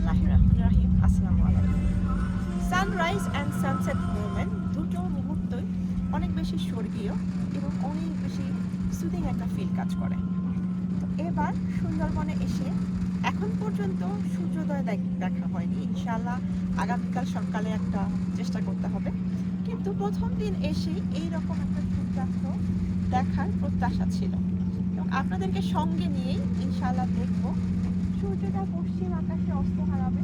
বিসমিল্লাহির রহমানির রহিম। আসসালামু আলাইকুম। সানরাইজ অ্যান্ড সানসেট মুভমেন্ট দুটো মুহূর্তই অনেক বেশি স্বর্গীয় এবং অনেক বেশি সুদিং একটা ফিল কাজ করে। তো এবার সুন্দরবনে এসে এখন পর্যন্ত সূর্যোদয় দেখা হয়নি। ইনশাআল্লাহ আগামীকাল সকালে একটা চেষ্টা করতে হবে। কিন্তু প্রথম দিন এসেই এইরকম একটা সূর্যাস্ত দেখার প্রত্যাশা ছিল এবং আপনাদেরকে সঙ্গে নিয়েই ইনশাআল্লাহ দেখব। সূর্যটা পশ্চিম আকাশে অস্ত হারাবে,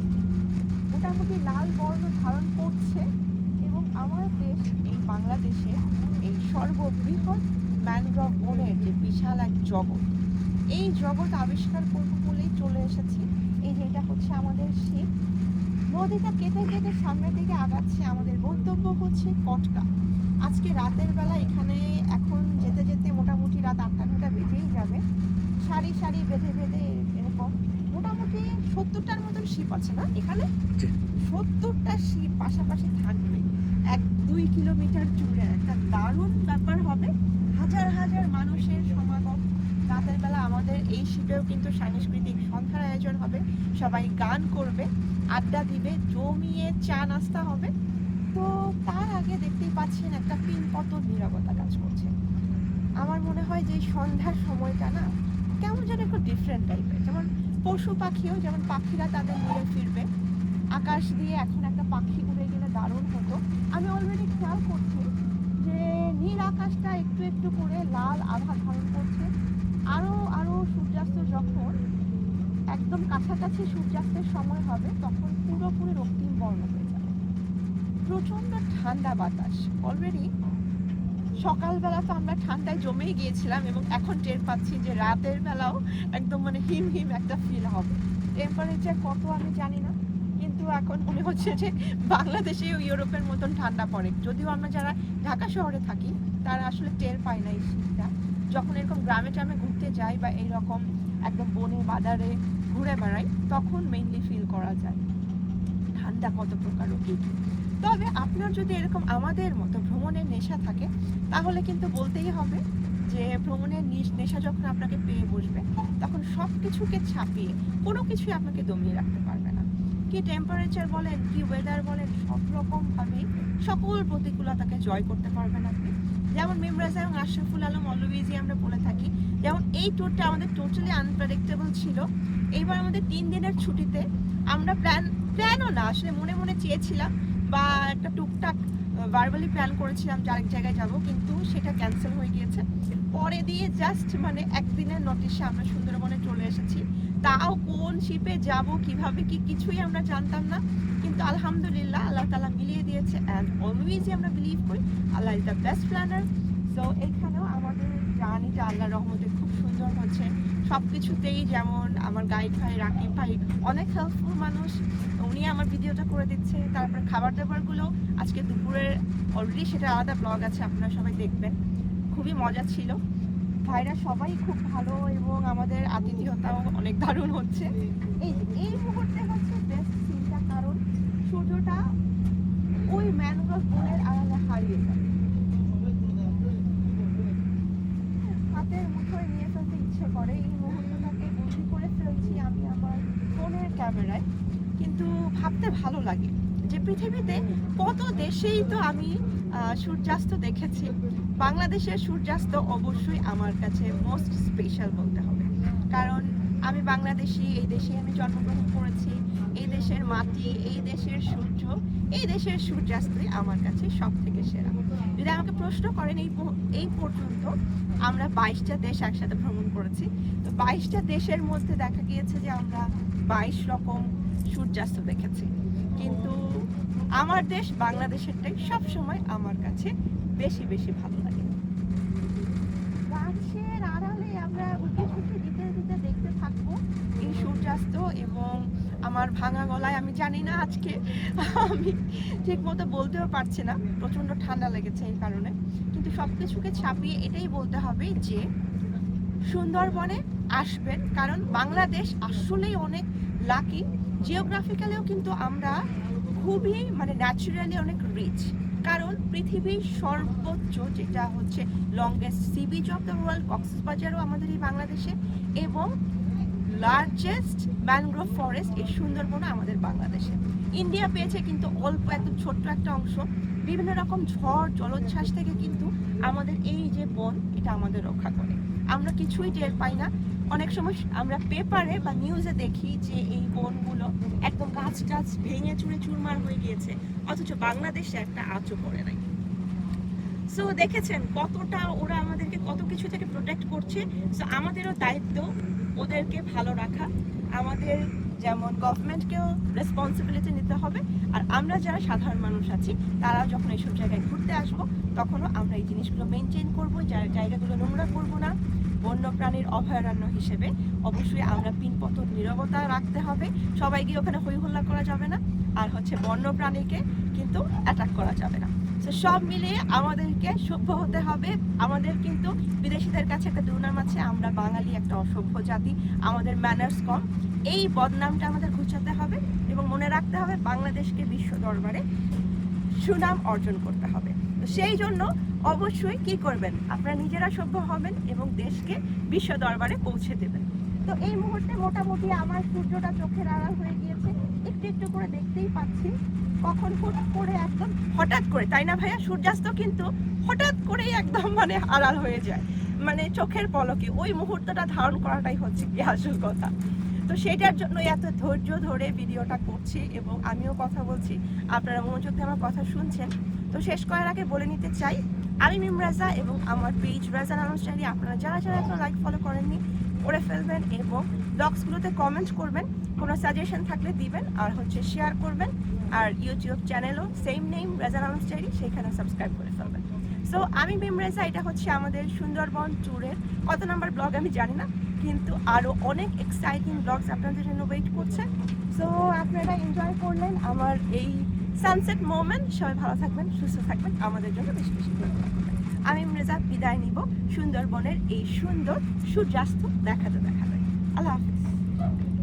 মোটামুটি লাল বর্ণ ধারণ করছে এবং আমার দেশ এই বাংলাদেশে এই সর্ববৃহৎ ম্যানগ্রোভ বনের যে বিশাল এক জগৎ, এই জগৎ আবিষ্কার করব বলেই চলে এসেছি। এই যে এটা হচ্ছে আমাদের শিপ, নদীটা কেটে কেটে সামনের দিকে আগাচ্ছে। আমাদের গন্তব্য হচ্ছে কটকা। আজকে রাতের বেলা এখানে এখন যেতে যেতে মোটামুটি রাত 8-9টা বেজেই যাবে। সারি সারি বেঁধে বেঁধে এরকম মোটামুটি 70টার মতন শিপ আছে না এখানে, 70টা শিপ পাশাপাশি থাকবে 1-2 কিলোমিটার জুড়ে। একটা দারুণ ব্যাপার হবে, হাজার হাজার মানুষের সমাগম। রাতের বেলা আমাদের এই শিপেও কিন্তু সাংস্কৃতিক সন্ধ্যার আয়োজন হবে, সবাই গান করবে, আড্ডা দিবে, জমিয়ে চা নাস্তা হবে। তো তার আগে দেখতেই পাচ্ছেন একটা পিনপতন নীরবতা কাজ করছে। আমার মনে হয় যে সন্ধ্যার সময়টা না কেমন যেন একটু ডিফারেন্ট টাইপের, যেমন পশু পাখিও যেমন পাখিরা তাদের নিয়ে ফিরবে। আকাশ দিয়ে এখন একটা পাখি উড়ে গেলে দারুণ হতো। আমি অলরেডি খেয়াল করছি যে নীল আকাশটা একটু একটু করে লাল আভা ধারণ করছে। আরো আরো সূর্যাস্ত যখন একদম কাছাকাছি সূর্যাস্তের সময় হবে তখন পুরোপুরি রক্তিম বর্ণ হয়ে যাবে। প্রচন্ড ঠান্ডা বাতাস। অলরেডি সকালবেলা তো আমরা ঠান্ডায় জমেই গিয়েছিলাম এবং এখন টের পাচ্ছি যে রাতের বেলাও একদম মানে হিম হিম একটা ফিল হবে। টেম্পারেচার কত আমি জানি না, কিন্তু এখন মনে হচ্ছে যে বাংলাদেশেও ইউরোপের মতন ঠান্ডা পড়ে। যদিও আমরা যারা ঢাকা শহরে থাকি তারা আসলে টের পায় না এই শীতটা। যখন এরকম গ্রামে ট্রামে ঘুরতে যাই বা এইরকম একদম বনে বাজারে ঘুরে বেড়াই তখন মেইনলি ফিল করা যায় ঠান্ডা কত প্রকার ও কী। তবে আপনার যদি এরকম আমাদের মতো ভ্রমণের নেশা থাকে তাহলে কিন্তু বলতেই হবে যে ভ্রমণের নেশা যখন আপনাকে পেয়ে বসবে তখন সব কিছুকে ছাপিয়ে কোনো কিছুই আপনাকে দমিয়ে রাখতে পারবে না। কি টেম্পারেচার বলেন, কি ওয়েদার বলেন, সব রকমভাবেই সকল প্রতিকূলতাকে জয় করতে পারবেন আপনি। যেমন মিমরাজা এবং আশরাফুল আলম অলওয়েজই আমরা বলে থাকি, যেমন এই ট্যুরটা আমাদের টোটালি আনপ্রেডিক্টেবল ছিল। এইবার আমাদের 3 দিনের ছুটিতে আমরা প্ল্যানও না, আসলে মনে মনে চেয়েছিলাম বা একটা টুকটাক ভার্বালি প্ল্যান করেছিলাম যে আরেক জায়গায় যাব, কিন্তু সেটা ক্যান্সেল হয়ে গিয়েছে। পরে দিয়ে জাস্ট মানে একদিনের নোটিশে আমরা সুন্দরবনে চলে এসেছি। তাও কোন শিপে যাব, কিভাবে কি, কিছুই আমরা জানতাম না। কিন্তু আলহামদুলিল্লাহ আল্লাহ তাআলা মিলিয়ে দিয়েছে। অ্যান্ড অলওয়েজই আমরা বিলিভ করি Allah is the best planner. So এখানেও আমাদের জার্নিটা আল্লাহর রহমতে খুব সুন্দর হচ্ছে। সব কিছুতেই যেমন আমার গাইড ভাই রাকিব ভাই অনেক হেল্পফুল মানুষ, উনি আমার ভিডিওটা করে দিচ্ছে। তারপরে খাবার দাবারগুলো আজকে দুপুরের অলরেডি সেটা আলাদা ব্লগ আছে, আপনারা সবাই দেখবেন। খুবই মজা ছিল, ভাইরা সবাই খুব ভালো এবং আমাদের আতিথেয়তাও অনেক দারুণ হচ্ছে। এই মুহূর্তে হচ্ছে বেস্ট সিনটা, কারণ সূর্যটা ওই ম্যানগ্রোভ বনের আড়ালে হারিয়ে যাবে। হাতের মুঠোয় নিয়ে ফেলতে ইচ্ছে করে, এই মুহূর্তটাকে বন্দি করে ফেলছি আমি আমার ফোনের ক্যামেরায়। কিন্তু ভাবতে ভালো লাগে যে পৃথিবীতে কত দেশেই তো আমি সূর্যাস্ত দেখেছি, বাংলাদেশের সূর্যাস্ত অবশ্যই আমার কাছে মোস্ট স্পেশাল বলতে হবে। কারণ আমি বাংলাদেশি, এই দেশে আমি জন্মগ্রহণ করেছি, এই দেশের মাটি, এই দেশের সূর্য, এই দেশের সূর্যাস্তই আমার কাছে সব থেকে সেরা। যদি আমাকে প্রশ্ন করেন এই পর্যন্ত আমরা 22টা দেশ একসাথে ভ্রমণ করেছি। তো 22টা দেশের মধ্যে দেখা গিয়েছে যে আমরা 22 রকম সূর্যাস্ত দেখেছি, কিন্তু আমার দেশ বাংলাদেশেরটাই সবসময় আমার কাছে বেশি বেশি ভালো লাগে। গাছের আড়ালে আমরা উঠে ছুটে দিতে দিতে দেখতে থাকবো এই সূর্যাস্ত। এবং আমার ভাঙা গলায় আমি জানি না আজকে আমি ঠিক মতো বলতেও পারছি না, প্রচণ্ড ঠান্ডা লেগেছে এই কারণে। কিন্তু সব কিছুকে ছাপিয়ে এটাই বলতে হবে যে সুন্দরবনে আসবেন, কারণ বাংলাদেশ আসলেই অনেক লাকি। জিওগ্রাফিক্যালিও কিন্তু আমরা খুবই মানে ন্যাচারালি অনেক রিচ, কারণ পৃথিবীর সর্বোচ্চ যেটা হচ্ছে longest sea beach of the world কক্সবাজারও আমাদের এই বাংলাদেশে, এবং লার্জেস্ট ম্যানগ্রোভ ফরেস্ট এই সুন্দরবন আমাদের বাংলাদেশে। ইন্ডিয়া পেয়েছে কিন্তু অল্প একদম ছোট্ট একটা অংশ। বিভিন্ন রকম ঝড় জলোচ্ছ্বাস থেকে কিন্তু আমাদের এই যে বন এটা আমাদের রক্ষা করে। আমরা কিছুই টের পাই না। অনেক সময় আমরা পেপারে বা নিউজে দেখি যে এই বনগুলো একদম গাছ টাছ ভেঙে চুরে চুরমার হয়ে গিয়েছে, অথচ বাংলাদেশে একটা আঁচও পড়ে নাই। সো দেখেছেন কতটা ওরা আমাদেরকে কত কিছু থেকে প্রোটেক্ট করছে। সো আমাদেরও দায়িত্ব ওদেরকে ভালো রাখা। আমাদের যেমন গভর্নমেন্টকেও রেসপন্সিবিলিটি নিতে হবে, আর আমরা যারা সাধারণ মানুষ আছি তারা যখন এইসব জায়গায় ঘুরতে আসবো তখনও আমরা এই জিনিসগুলো মেনটেন করবো, জায়গাগুলো নোংরা করবো না। বন্যপ্রাণীর অভয়ারণ্য হিসেবে অবশ্যই আমরা পিনপতন নীরবতা রাখতে হবে, সবাই গিয়ে ওখানে হই হল্লা করা যাবে না, আর হচ্ছে বন্যপ্রাণীকে কিন্তু অ্যাটাক করা যাবে না। তো সব মিলিয়ে আমাদেরকে সভ্য হতে হবে। আমাদের কিন্তু বিদেশিদের কাছে একটা দুর্নাম আছে, আমরা বাঙালি একটা অসভ্য জাতি, আমাদের ম্যানার্স কম। এই বদনামটা আমাদের ঘুচাতে হবে এবং মনে রাখতে হবে বাংলাদেশকে বিশ্ব দরবারে সুনাম অর্জন করতে হবে। তো সেই জন্য অবশ্যই কি করবেন, আপনারা নিজেরা সভ্য হবেন এবং দেশকে বিশ্ব দরবারে পৌঁছে দেবেন। তো এই মুহূর্তে মোটামুটি আমার সূর্যটা চোখের আড়াল হয়ে গিয়েছে, একটু একটু করে দেখতেই পাচ্ছি কখন হুট করে একদম হঠাৎ করে, তাই না ভাইয়া? সূর্যাস্ত কিন্তু হঠাৎ করেই একদম মানে আড়াল হয়ে যায়, মানে চোখের পলকে। ওই মুহূর্তটা ধারণ করাটাই হচ্ছে কি আসল কথা। তো সেটার জন্য এত ধৈর্য ধরে ভিডিওটা করছি এবং আমিও কথা বলছি, আপনারা মনোযোগ দিয়ে আমার কথা শুনছেন। তো শেষ করার আগে বলে নিতে চাই, আমি মিম রাজা এবং আমার পেজ রাজা নানুস্টারি, আপনারা যারা যারা এখন লাইক ফলো করেননি করে ফেলবেন এবং ব্লগসগুলোতে কমেন্ট করবেন, কোনো সাজেশন থাকলে দিবেন, আর হচ্ছে শেয়ার করবেন। আর ইউটিউব চ্যানেলও সেম নেম রাজা নানুস্টারি, সেখানে সাবস্ক্রাইব করে ফেলবেন। সো আমি মিম রাজা, এটা হচ্ছে আমাদের সুন্দরবন ট্যুরের কত নাম্বার ব্লগ আমি জানি না, কিন্তু আরও অনেক এক্সাইটিং ব্লগস আপনাদের জন্য ওয়েট করছে। সো আপনারা এনজয় করলেন আমার এই সানসেট মোমেন্ট। সবাই ভালো থাকবেন, সুস্থ থাকবেন, আমাদের জন্য বেশি বেশি করে দোয়া করবেন। আমি মির্জা বিদায় নিব সুন্দরবনের এই সুন্দর সূর্যাস্ত দেখাতে দেখাতে। আল্লাহ হাফেজ।